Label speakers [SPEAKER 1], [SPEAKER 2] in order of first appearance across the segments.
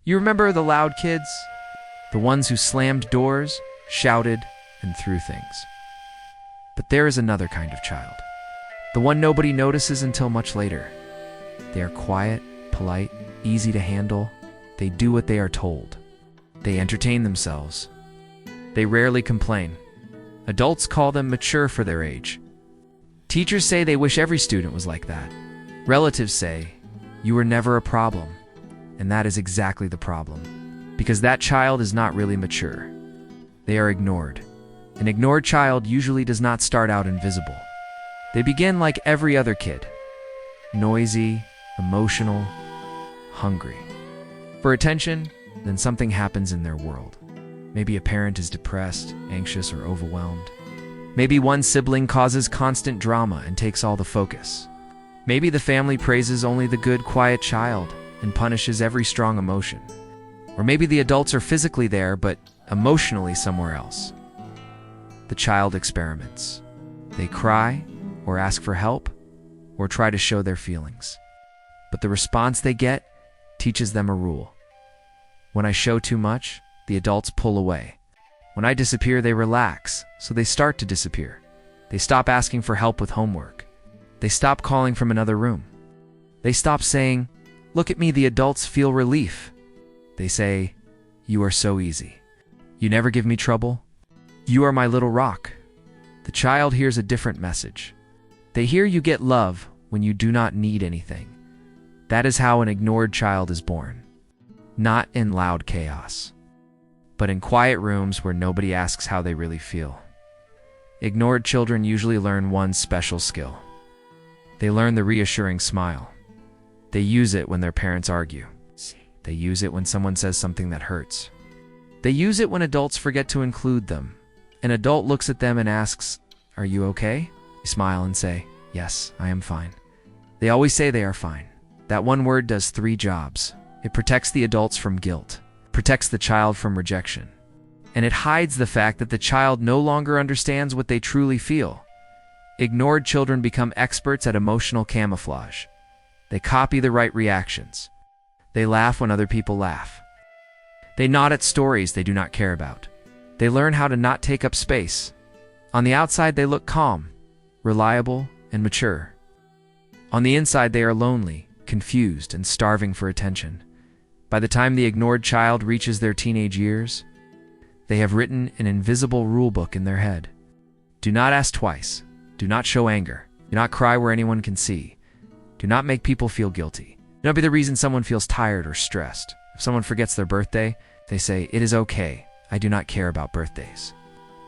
[SPEAKER 1] You remember the loud kids? The ones who slammed doors, shouted, and threw things. But there is another kind of child. The one nobody notices until much later. They are quiet, polite, easy to handle. They do what they are told. They entertain themselves. They rarely complain. Adults call them mature for their age. Teachers say they wish every student was like that. Relatives say, you were never a problem. And that is exactly the problem. Because that child is not really mature. They are ignored. An ignored child usually does not start out invisible. They begin like every other kid. Noisy, emotional, hungry. For attention, then something happens in their world. Maybe a parent is depressed, anxious, or overwhelmed. Maybe one sibling causes constant drama and takes all the focus. Maybe the family praises only the good, quiet child and punishes every strong emotion. Or maybe the adults are physically there, but emotionally somewhere else. The child experiments. They cry, or ask for help, or try to show their feelings. But the response they get teaches them a rule. When I show too much, the adults pull away. When I disappear, they relax, so they start to disappear. They stop asking for help with homework. They stop calling from another room. They stop saying, "Look at me," the adults feel relief. They say, "You are so easy. You never give me trouble. You are my little rock." The child hears a different message. They hear you get love when you do not need anything. That is how an ignored child is born. Not in loud chaos, but in quiet rooms where nobody asks how they really feel. Ignored children usually learn one special skill. They learn the reassuring smile. They use it when their parents argue. They use it when someone says something that hurts. They use it when adults forget to include them. An adult looks at them and asks, "Are you okay?" They smile and say, "Yes, I am fine." They always say they are fine. That one word does 3 jobs. It protects the adults from guilt, protects the child from rejection, and it hides the fact that the child no longer understands what they truly feel. Ignored children become experts at emotional camouflage. They copy the right reactions. They laugh when other people laugh. They nod at stories they do not care about. They learn how to not take up space. On the outside, they look calm, reliable, and mature. On the inside, they are lonely, confused, and starving for attention. By the time the ignored child reaches their teenage years, they have written an invisible rulebook in their head. Do not ask twice. Do not show anger. Do not cry where anyone can see. Do not make people feel guilty. Do not be the reason someone feels tired or stressed. If someone forgets their birthday, they say, "It is okay. I do not care about birthdays."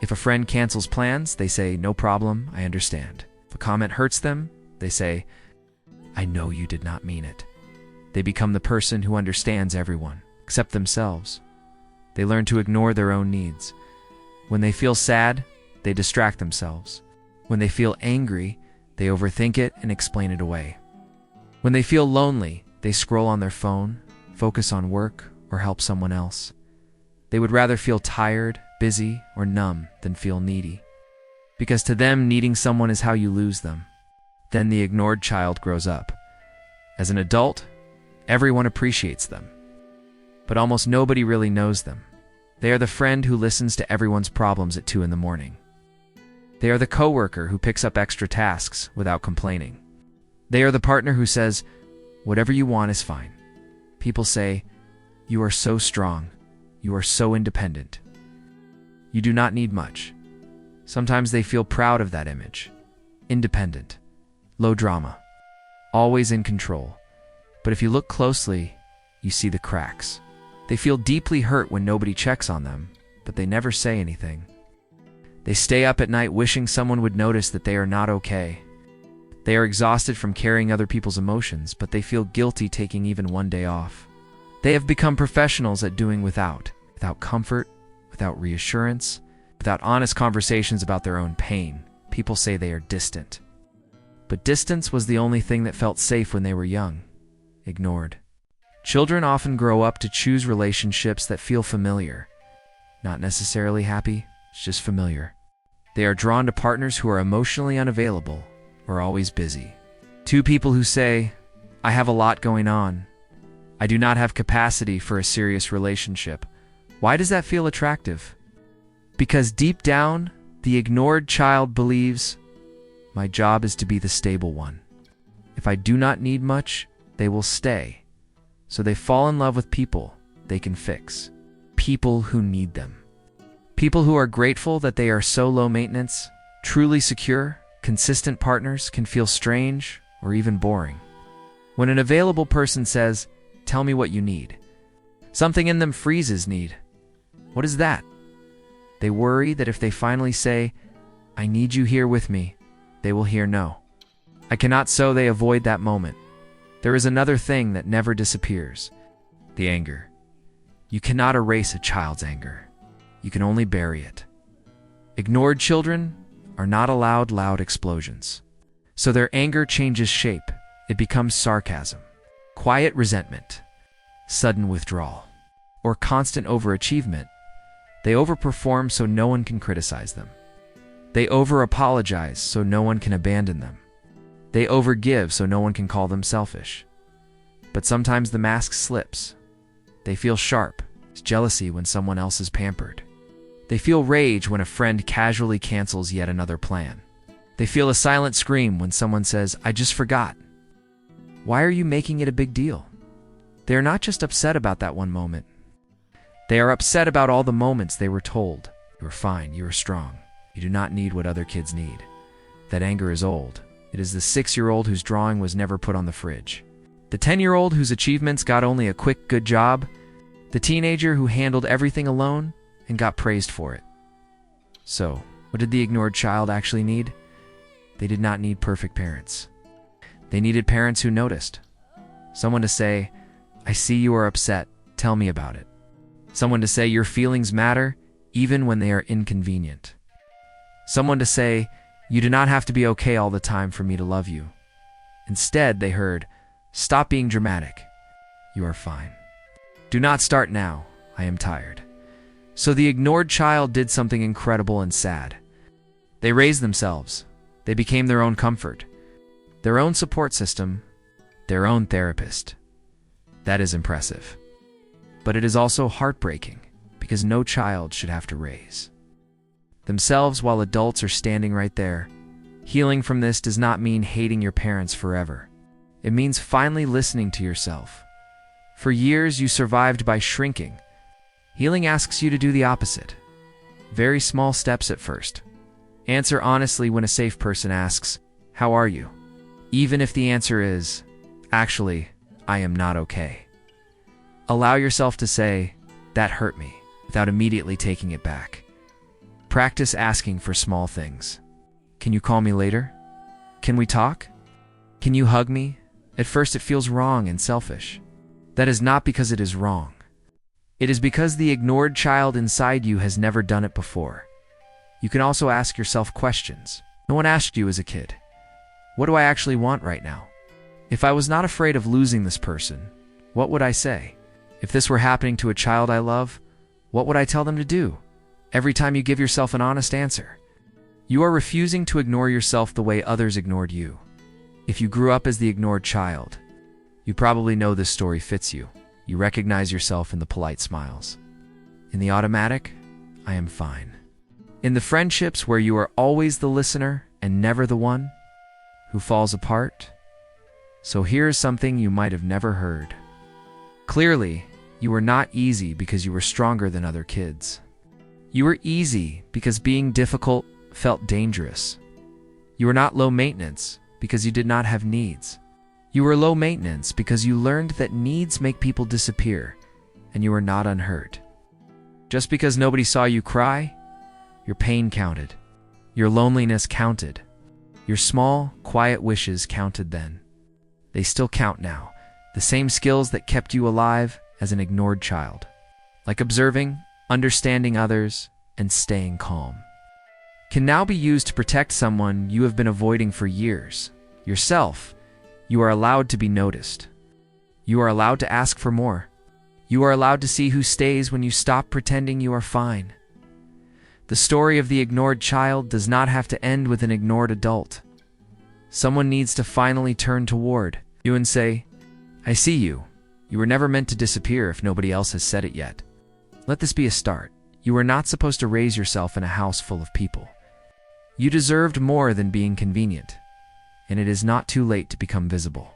[SPEAKER 1] If a friend cancels plans, they say, "No problem, I understand." If a comment hurts them, they say, "I know you did not mean it." They become the person who understands everyone, except themselves. They learn to ignore their own needs. When they feel sad, they distract themselves. When they feel angry, they overthink it and explain it away. When they feel lonely, they scroll on their phone, focus on work, or help someone else. They would rather feel tired, busy, or numb than feel needy. Because to them, needing someone is how you lose them. Then the ignored child grows up. As an adult, everyone appreciates them. But almost nobody really knows them. They are the friend who listens to everyone's problems at 2 in the morning. They are the coworker who picks up extra tasks without complaining. They are the partner who says, "Whatever you want is fine." People say, "You are so strong. You are so independent. You do not need much." Sometimes they feel proud of that image. Independent, low drama, always in control. But if you look closely, you see the cracks. They feel deeply hurt when nobody checks on them, but they never say anything. They stay up at night wishing someone would notice that they are not okay. They are exhausted from carrying other people's emotions, but they feel guilty taking even one day off. They have become professionals at doing without comfort, without reassurance, without honest conversations about their own pain. People say they are distant. But distance was the only thing that felt safe when they were young. Ignored. Children often grow up to choose relationships that feel familiar. Not necessarily happy, it's just familiar. They are drawn to partners who are emotionally unavailable or always busy. 2 people who say, "I have a lot going on. I do not have capacity for a serious relationship. Why does that feel attractive? Because deep down, the ignored child believes, my job is to be the stable one. If I do not need much, they will stay. So they fall in love with people they can fix. People who need them. People who are grateful that they are so low maintenance, truly secure, consistent partners can feel strange or even boring. When an available person says, tell me what you need, something in them freezes need. What is that? They worry that if they finally say, I need you here with me, they will hear no. I cannot, so they avoid that moment. There is another thing that never disappears. The anger. You cannot erase a child's anger. You can only bury it. Ignored children are not allowed loud explosions. So their anger changes shape. It becomes sarcasm, quiet resentment, sudden withdrawal, or constant overachievement. They overperform so no one can criticize them. They over-apologize so no one can abandon them. They overgive so no one can call them selfish. But sometimes the mask slips. They feel sharp, jealousy when someone else is pampered. They feel rage when a friend casually cancels yet another plan. They feel a silent scream when someone says, I just forgot. Why are you making it a big deal? They are not just upset about that one moment. They are upset about all the moments they were told, you are fine, you are strong. You do not need what other kids need. That anger is old. It is the 6-year-old whose drawing was never put on the fridge. The 10-year-old whose achievements got only a quick good job. The teenager who handled everything alone and got praised for it. So, what did the ignored child actually need? They did not need perfect parents. They needed parents who noticed. Someone to say, I see you are upset, tell me about it. Someone to say your feelings matter, even when they are inconvenient. Someone to say, you do not have to be okay all the time for me to love you. Instead, they heard, stop being dramatic. You are fine. Do not start now. I am tired. So the ignored child did something incredible and sad. They raised themselves. They became their own comfort, their own support system, their own therapist. That is impressive. But it is also heartbreaking because no child should have to raise themselves while adults are standing right there. Healing from this does not mean hating your parents forever. It means finally listening to yourself. For years, you survived by shrinking. Healing asks you to do the opposite. Very small steps at first. Answer honestly when a safe person asks, how are you? Even if the answer is, actually, I am not okay. Allow yourself to say, that hurt me, without immediately taking it back. Practice asking for small things. Can you call me later? Can we talk? Can you hug me? At first it feels wrong and selfish. That is not because it is wrong. It is because the ignored child inside you has never done it before. You can also ask yourself questions. No one asked you as a kid, what do I actually want right now? If I was not afraid of losing this person, what would I say? If this were happening to a child I love, what would I tell them to do? Every time you give yourself an honest answer, you are refusing to ignore yourself the way others ignored you. If you grew up as the ignored child, you probably know this story fits you. You recognize yourself in the polite smiles. In the automatic, I am fine. In the friendships where you are always the listener and never the one who falls apart. So here's something you might have never heard. Clearly, you were not easy because you were stronger than other kids. You were easy because being difficult felt dangerous. You were not low maintenance because you did not have needs. You were low maintenance because you learned that needs make people disappear, and you were not unhurt. Just because nobody saw you cry, your pain counted. Your loneliness counted. Your small, quiet wishes counted then. They still count now. The same skills that kept you alive as an ignored child. Like observing, understanding others, and staying calm. Can now be used to protect someone you have been avoiding for years. Yourself. You are allowed to be noticed. You are allowed to ask for more. You are allowed to see who stays when you stop pretending you are fine. The story of the ignored child does not have to end with an ignored adult. Someone needs to finally turn toward you and say, I see you. You were never meant to disappear if nobody else has said it yet. Let this be a start. You were not supposed to raise yourself in a house full of people. You deserved more than being convenient, and it is not too late to become visible.